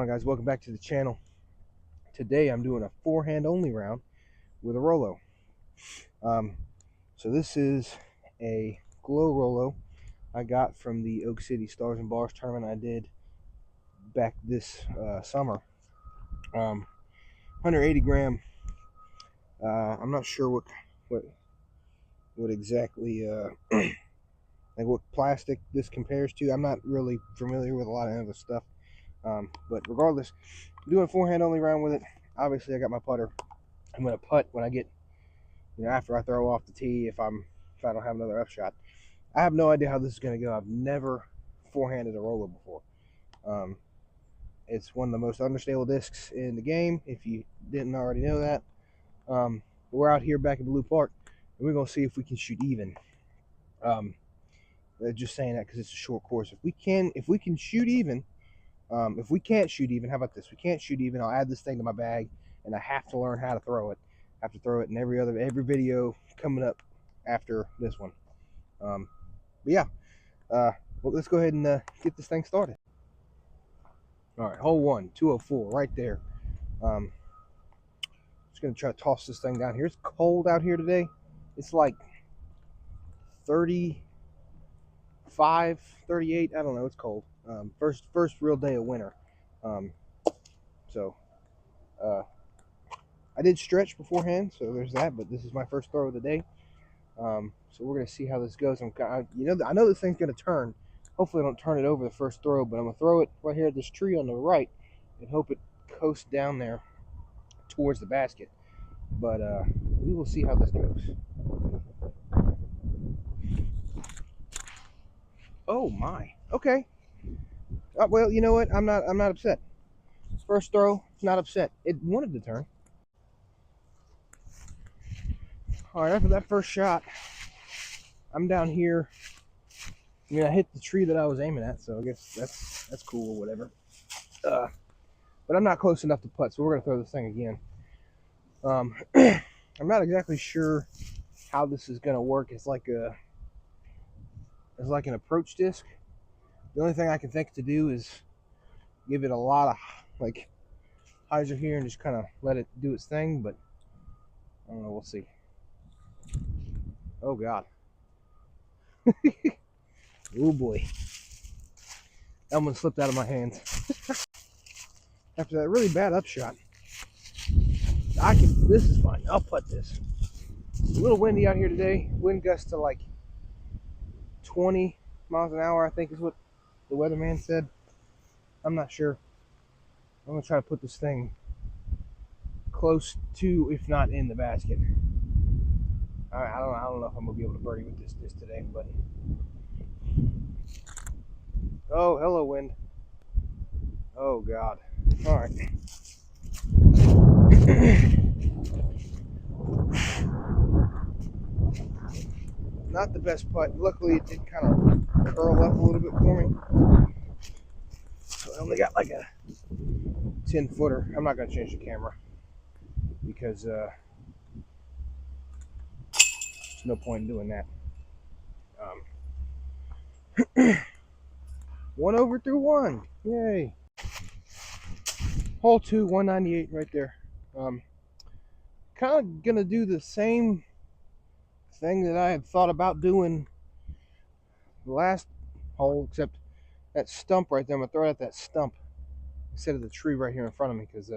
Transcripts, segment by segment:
on, guys? Welcome back to the channel. Today I'm doing a forehand only round with a Rollo. So this is a glow Rollo I got from the Oak City Stars and Bars tournament I did back this summer. 180 gram. I'm not sure what exactly like what plastic this compares to. I'm not really familiar with a lot of other stuff. But regardless, I'm doing a forehand only round with it. Obviously, I got my putter. I'm gonna putt when I get, after I throw off the tee. If I don't have another upshot, I have no idea how this is gonna go. I've never forehanded a Rollo before. It's one of the most understable discs in the game. If you didn't already know that, we're out here back in Blue Park, and we're gonna see if we can shoot even. Just saying that because it's a short course. If we can shoot even. If we can't shoot even, how about this? We can't shoot even. I'll add this thing to my bag, and I have to learn how to throw it. I have to throw it in every video coming up after this one. But yeah, well, let's go ahead and get this thing started. All right, hole 1, 204, right there. Just gonna try to toss this thing down here. It's cold out here today. It's like 35, 38. I don't know. It's cold. First real day of winter. I did stretch beforehand, so there's that. But this is my first throw of the day. So we're gonna see how this goes. I know this thing's gonna turn. Hopefully, I don't turn it over the first throw, but I'm gonna throw it right here at this tree on the right and hope it coasts down there towards the basket. But we will see how this goes. Oh my. Okay. Well, you know what? I'm not upset. First throw, not upset. It wanted to turn. All right, after that first shot, I'm down here. I hit the tree that I was aiming at, so I guess that's cool or whatever. But I'm not close enough to putt, so we're gonna throw this thing again. I'm not exactly sure how this is gonna work. It's like an approach disc. The only thing I can think to do is give it a lot of hyzer here and just kind of let it do its thing, but I don't know. We'll see. Oh God. Oh boy. That one slipped out of my hands. After that really bad upshot, this is fine. I'll putt this. It's a little windy out here today. Wind gusts to like 20 miles an hour, I think is what the weatherman said. I'm not sure. I'm gonna try to put this thing close to, if not in the basket. I don't know if I'm gonna be able to birdie with this today, but oh, hello wind. Oh God. All right. Not the best putt. Luckily, it did kind of curl up a little bit for me. So I only got like a 10-footer. I'm not going to change the camera because there's no point in doing that. 1 over through 1. Yay. Hole 2, 198 right there. Kind of going to do the same thing that I had thought about doing the last hole, except that stump right there. I'm going to throw it at that stump instead of the tree right here in front of me because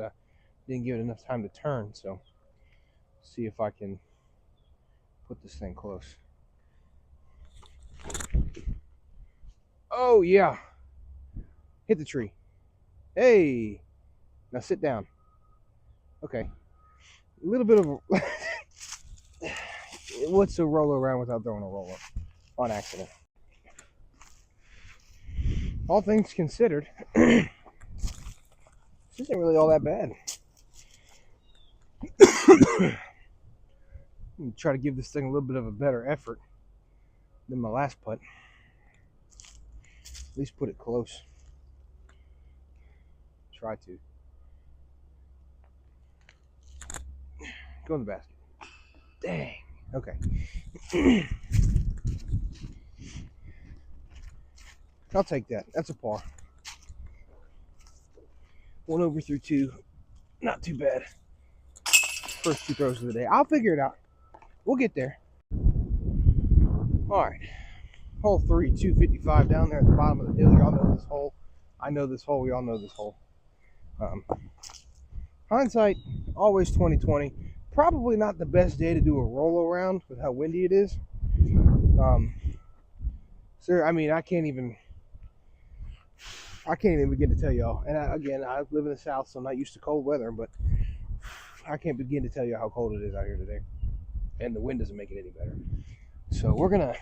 didn't give it enough time to turn. So see if I can put this thing close. Oh yeah, hit the tree. Hey, now sit down. Okay, a little bit of what's a Rollo around without throwing a Rollo on accident? All things considered, this isn't really all that bad. I'm gonna try to give this thing a little bit of a better effort than my last putt. At least put it close. Try to. Go in the basket. Dang. Okay. I'll take that. That's a par. 1 over through 2. Not too bad. First 2 throws of the day. I'll figure it out. We'll get there. All right. Hole 3, 255 down there at the bottom of the hill. Y'all know this hole. I know this hole. We all know this hole. Hindsight, always 2020. Probably not the best day to do a roll around with how windy it is. Sir, I mean, I can't even begin to tell y'all. And again, I live in the South, so I'm not used to cold weather, but I can't begin to tell you how cold it is out here today. And the wind doesn't make it any better. So we're gonna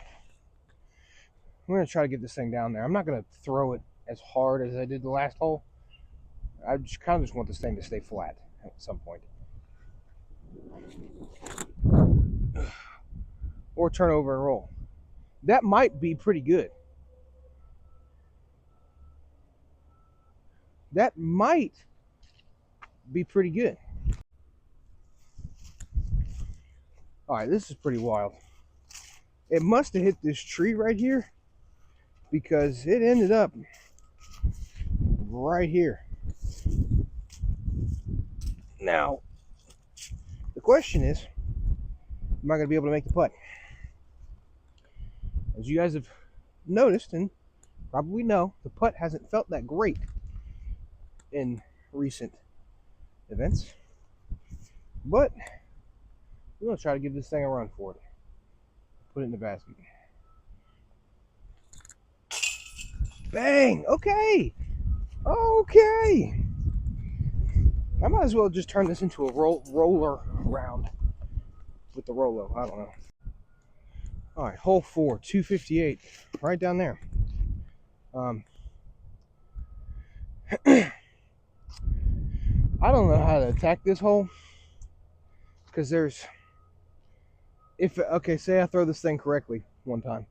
try to get this thing down there. I'm not gonna throw it as hard as I did the last hole. I just kind of want this thing to stay flat at some point. Or turn over and roll. That might be pretty good. That might be pretty good. All right, this is pretty wild. It must have hit this tree right here because it ended up right here. Now, the question is, am I going to be able to make the putt? As you guys have noticed and probably know, the putt hasn't felt that great in recent events. But we're going to try to give this thing a run for it. Put it in the basket. Bang! Okay! Okay! I might as well just turn this into a roller round with the Rollo. I don't know. All right, hole 4, 258, right down there. I don't know how to attack this hole because say I throw this thing correctly one time.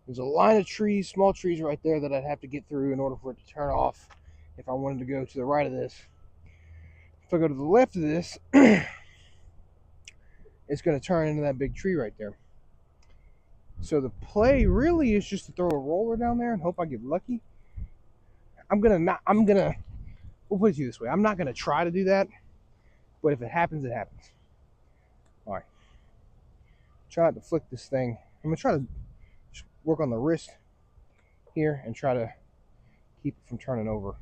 There's a line of trees, small trees right there that I'd have to get through in order for it to turn off if I wanted to go to the right of this. If I go to the left of this, it's going to turn into that big tree right there. So the play really is just to throw a roller down there and hope I get lucky. We'll put it to you this way. I'm not going to try to do that, but if it happens, it happens. All right. Try not to flick this thing. I'm going to try to work on the wrist here and try to keep it from turning over.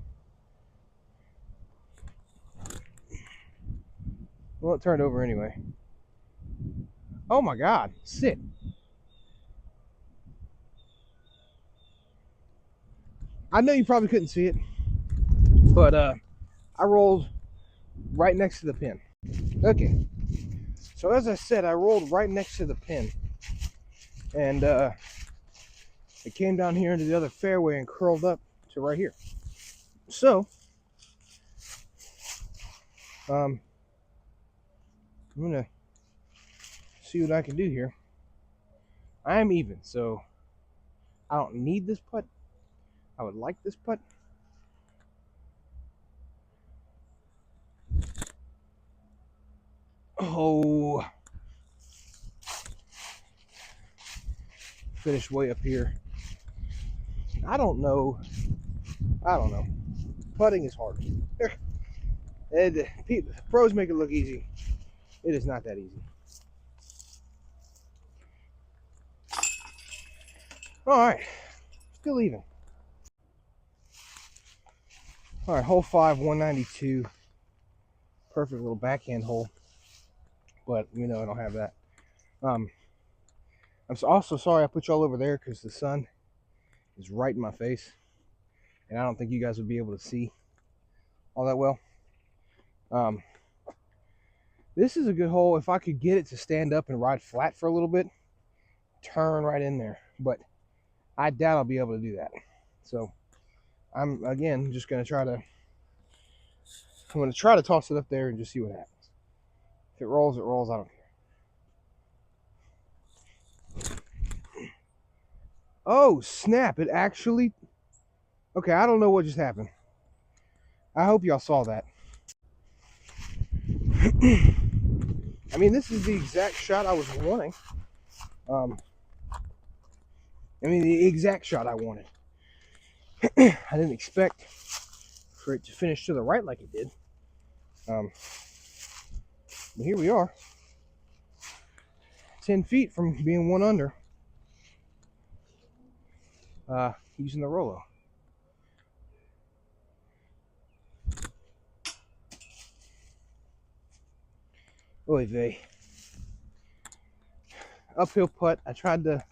Well, it turned over anyway. Oh my God, sit. I know you probably couldn't see it, but I rolled right next to the pin. Okay, so as I said, I rolled right next to the pin, and it came down here into the other fairway and curled up to right here. So, I'm gonna see what I can do here. I am even, so I don't need this putt. I would like this putt. Oh, finished way up here. I don't know. Putting is hard. Pros make it look easy. It is not that easy. All right, still even. All right, hole 5, 192. Perfect little backhand hole, but I don't have that. I'm also sorry I put you all over there because the sun is right in my face, and I don't think you guys would be able to see all that well. This is a good hole. If I could get it to stand up and ride flat for a little bit, turn right in there, but I doubt I'll be able to do that. So I'm again just going to try to toss it up there and just see what happens. If it rolls, it rolls. I don't care. Oh, snap. It actually... Okay, I don't know what just happened. I hope y'all saw that. I mean, this is the exact shot I was wanting. The exact shot I wanted. I didn't expect for it to finish to the right like it did. But here we are, 10 feet from being one under, using the Rollo. Oy vey. Uphill putt. I tried to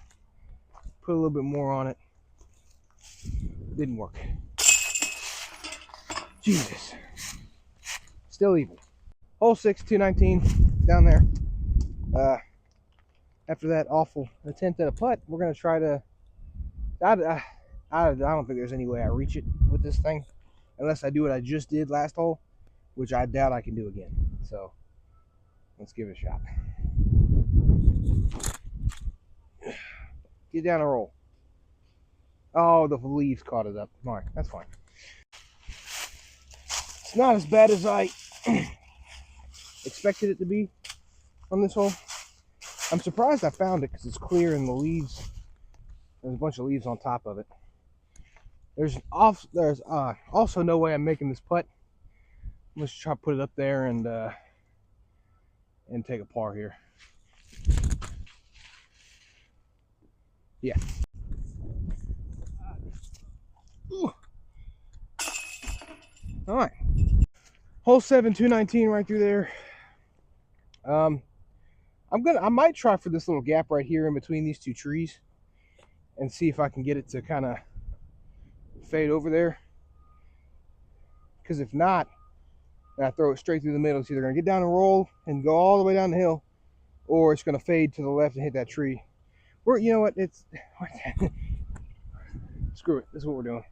put a little bit more on it. Didn't work. Jesus. Still even. Hole 6, 219 down there. After that awful attempt at a putt, we're going to try to... I don't think there's any way I reach it with this thing. Unless I do what I just did last hole, which I doubt I can do again. So, let's give it a shot. Get down and roll. Oh, the leaves caught it up. All right, that's fine. It's not as bad as I expected it to be on this hole. I'm surprised I found it because it's clear and the leaves, there's a bunch of leaves on top of it. There's also no way I'm making this putt. Let's try to put it up there and take a par here. Yeah. Ooh. All right. Hole 7, 219 right through there. I might try for this little gap right here in between these two trees and see if I can get it to kind of fade over there. Because if not, I throw it straight through the middle. It's either going to get down and roll and go all the way down the hill, or it's going to fade to the left and hit that tree. Or, you know what? Screw it. This is what we're doing.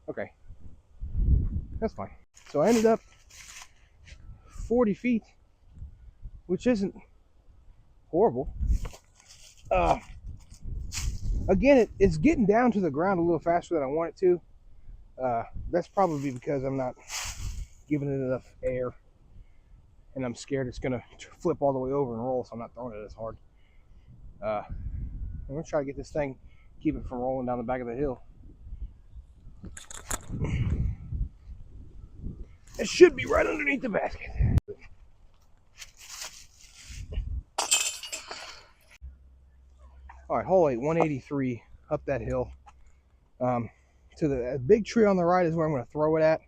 Okay. That's fine. So I ended up 40 feet, which isn't horrible. Again, it's getting down to the ground a little faster than I want it to. That's probably because I'm not giving it enough air, and I'm scared it's going to flip all the way over and roll, so I'm not throwing it as hard. I'm going to try to get this thing, keep it from rolling down the back of the hill. It should be right underneath the basket. All right, hole 8, 183 up that hill. To the big tree on the right is where I'm going to throw it at.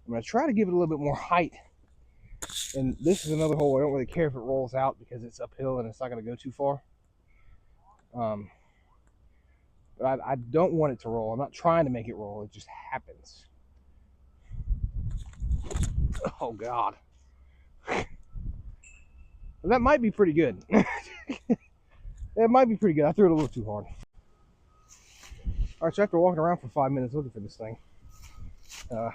I'm going to try to give it a little bit more height. And this is another hole I don't really care if it rolls out because it's uphill and it's not going to go too far. But I don't want it to roll. I'm not trying to make it roll. It just happens. Oh, God. That might be pretty good. That might be pretty good. I threw it a little too hard. All right, so after walking around for 5 minutes looking for this thing, I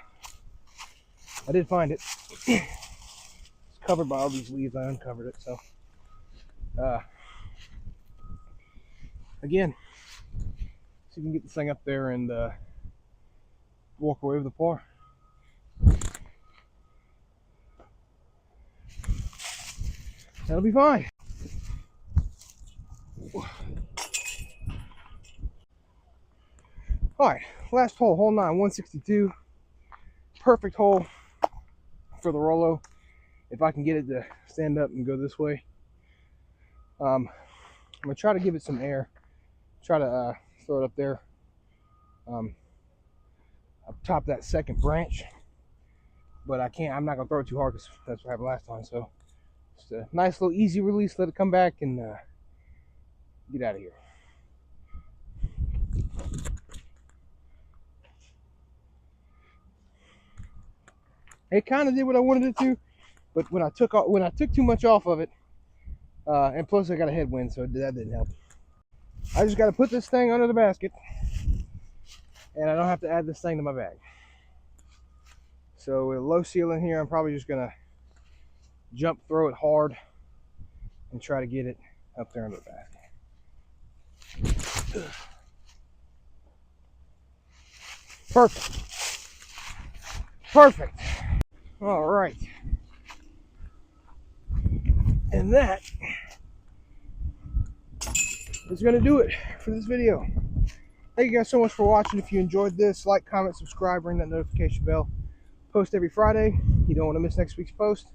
did find it. It's covered by all these leaves. I uncovered it. So, again, see if we can get this thing up there and walk away with the par. That'll be fine. All right, last hole, hole 9, 162. Perfect hole for the Rollo. If I can get it to stand up and go this way. I'm gonna try to give it some air. Try to throw it up there. Up top that second branch. But I can't, I'm not gonna throw it too hard because that's what happened last time. So just a nice little easy release, let it come back and get out of here. It kind of did what I wanted it to, but when I took too much off of it, and plus I got a headwind, so that didn't help. I just got to put this thing under the basket, and I don't have to add this thing to my bag. So with a low ceiling here, I'm probably just gonna jump, throw it hard, and try to get it up there under the basket. Perfect. Perfect. All right. And that is going to do it for this video. Thank you guys so much for watching. If you enjoyed this, like, comment, subscribe, ring that notification bell. Post every Friday. You don't want to miss next week's post.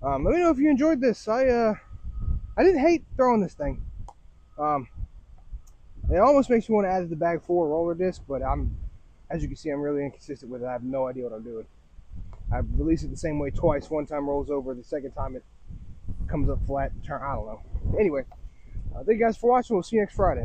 Let me know if you enjoyed this. I didn't hate throwing this thing. It almost makes me want to add to the bag for a roller disc, but as you can see, I'm really inconsistent with it. I have no idea what I'm doing. I release it the same way twice. One time rolls over, the second time it comes up flat. I don't know. Anyway, thank you guys for watching. We'll see you next Friday.